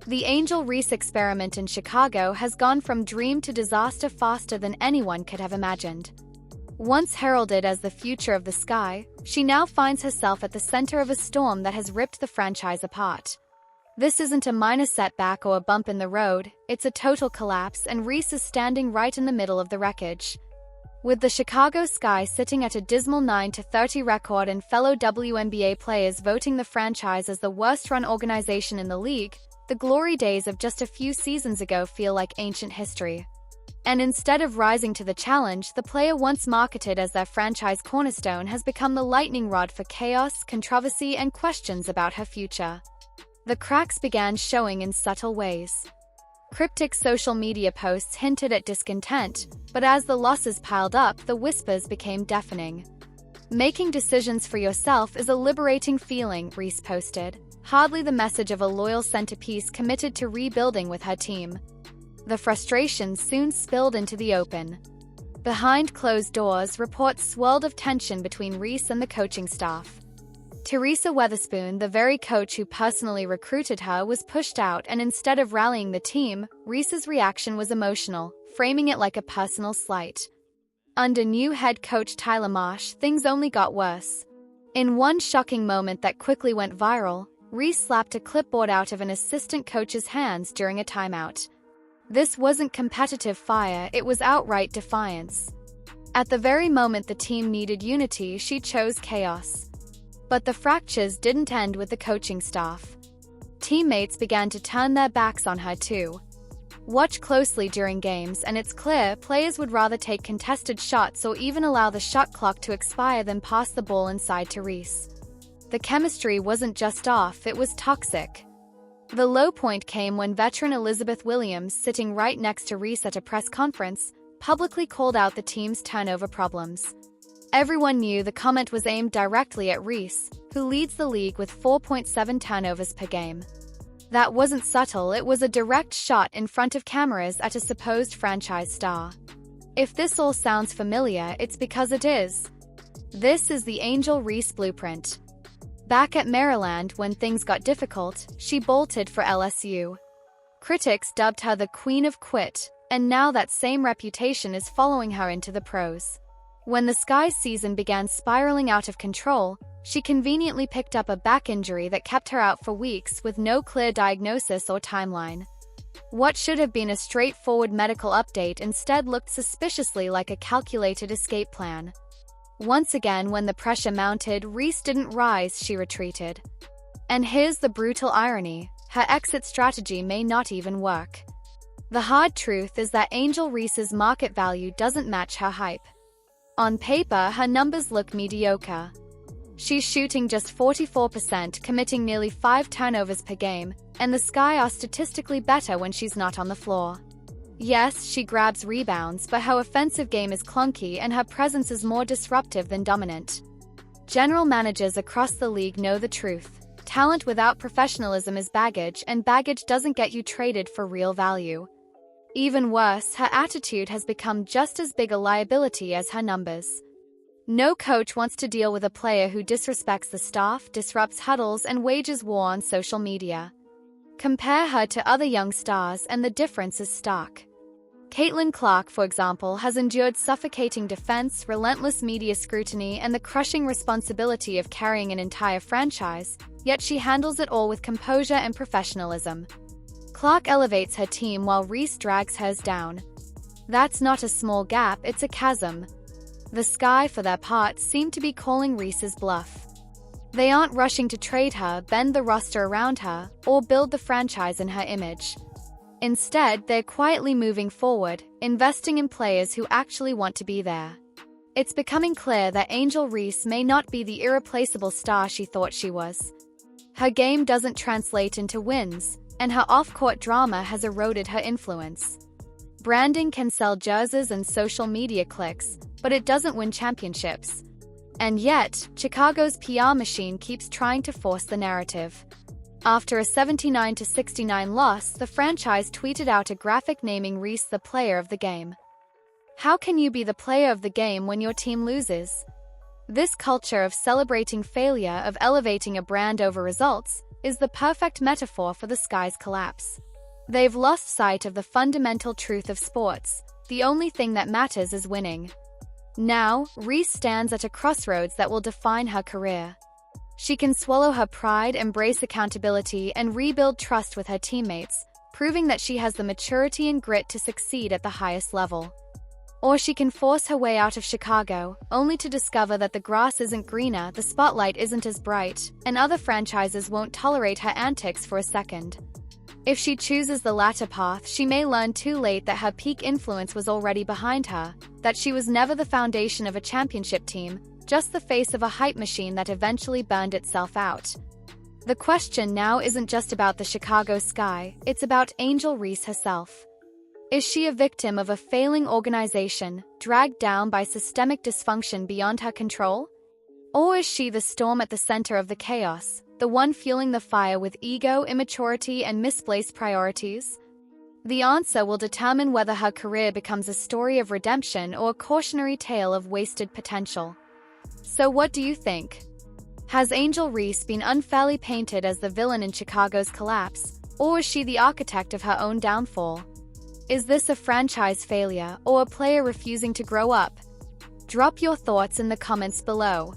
The Angel Reese experiment in Chicago has gone from dream to disaster faster than anyone could have imagined. Once heralded as the future of the Sky, she now finds herself at the center of a storm that has ripped the franchise apart. This isn't a minor setback or a bump in the road, it's a total collapse, and Reese is standing right in the middle of the wreckage. With the Chicago Sky sitting at a dismal 9-30 record and fellow WNBA players voting the franchise as the worst-run organization in the league, the glory days of just a few seasons ago feel like ancient history. And instead of rising to the challenge, the player once marketed as their franchise cornerstone has become the lightning rod for chaos, controversy, and questions about her future. The cracks began showing in subtle ways. Cryptic social media posts hinted at discontent, but as the losses piled up, the whispers became deafening. "Making decisions for yourself is a liberating feeling," Reese posted, hardly the message of a loyal centerpiece committed to rebuilding with her team. The frustration soon spilled into the open. Behind closed doors, reports swirled of tension between Reese and the coaching staff. Teresa Weatherspoon, the very coach who personally recruited her, was pushed out, and instead of rallying the team, Reese's reaction was emotional, framing it like a personal slight. Under new head coach Tyler Marsh, things only got worse. In one shocking moment that quickly went viral, Reese slapped a clipboard out of an assistant coach's hands during a timeout. This wasn't competitive fire, it was outright defiance. At the very moment the team needed unity, she chose chaos. But the fractures didn't end with the coaching staff. Teammates began to turn their backs on her too. Watch closely during games, and it's clear players would rather take contested shots or even allow the shot clock to expire than pass the ball inside to Reese. The chemistry wasn't just off, it was toxic. The low point came when veteran Elizabeth Williams, sitting right next to Reese at a press conference, publicly called out the team's turnover problems. Everyone knew the comment was aimed directly at Reese, who leads the league with 4.7 turnovers per game. That wasn't subtle, it was a direct shot in front of cameras at a supposed franchise star. If this all sounds familiar, it's because it is. This is the Angel Reese blueprint. Back at Maryland, when things got difficult, she bolted for LSU. Critics dubbed her the Queen of Quit, and now that same reputation is following her into the pros. When the Sky's season began spiraling out of control, she conveniently picked up a back injury that kept her out for weeks with no clear diagnosis or timeline. What should have been a straightforward medical update instead looked suspiciously like a calculated escape plan. Once again, when the pressure mounted, Reese didn't rise, she retreated. And here's the brutal irony: her exit strategy may not even work. The hard truth is that Angel Reese's market value doesn't match her hype. On paper, her numbers look mediocre. She's shooting just 44%, committing nearly 5 turnovers per game, and the Sky are statistically better when she's not on the floor. Yes, she grabs rebounds, but her offensive game is clunky and her presence is more disruptive than dominant. General managers across the league know the truth. Talent without professionalism is baggage, and baggage doesn't get you traded for real value. Even worse, her attitude has become just as big a liability as her numbers. No coach wants to deal with a player who disrespects the staff, disrupts huddles, and wages war on social media. Compare her to other young stars, and the difference is stark. Caitlin Clark, for example, has endured suffocating defense, relentless media scrutiny, and the crushing responsibility of carrying an entire franchise, yet she handles it all with composure and professionalism. Clark elevates her team while Reese drags hers down. That's not a small gap, it's a chasm. The Sky, for their part, seem to be calling Reese's bluff. They aren't rushing to trade her, bend the roster around her, or build the franchise in her image. Instead, they're quietly moving forward, investing in players who actually want to be there. It's becoming clear that Angel Reese may not be the irreplaceable star she thought she was. Her game doesn't translate into wins, and her off-court drama has eroded her influence. Branding can sell jerseys and social media clicks, but it doesn't win championships. And yet, Chicago's PR machine keeps trying to force the narrative. After a 79-69 loss, the franchise tweeted out a graphic naming Reese the player of the game. How can you be the player of the game when your team loses? This culture of celebrating failure, of elevating a brand over results, is the perfect metaphor for the Sky's collapse. They've lost sight of the fundamental truth of sports. The only thing that matters is winning. Now, Reese stands at a crossroads that will define her career. She can swallow her pride, embrace accountability, and rebuild trust with her teammates, proving that she has the maturity and grit to succeed at the highest level. Or she can force her way out of Chicago, only to discover that the grass isn't greener, the spotlight isn't as bright, and other franchises won't tolerate her antics for a second. If she chooses the latter path, she may learn too late that her peak influence was already behind her, that she was never the foundation of a championship team, just the face of a hype machine that eventually burned itself out. The question now isn't just about the Chicago Sky, it's about Angel Reese herself. Is she a victim of a failing organization, dragged down by systemic dysfunction beyond her control? Or is she the storm at the center of the chaos, the one fueling the fire with ego, immaturity, and misplaced priorities? The answer will determine whether her career becomes a story of redemption or a cautionary tale of wasted potential. So what do you think? Has Angel Reese been unfairly painted as the villain in Chicago's collapse, or is she the architect of her own downfall? Is this a franchise failure or a player refusing to grow up? Drop your thoughts in the comments below.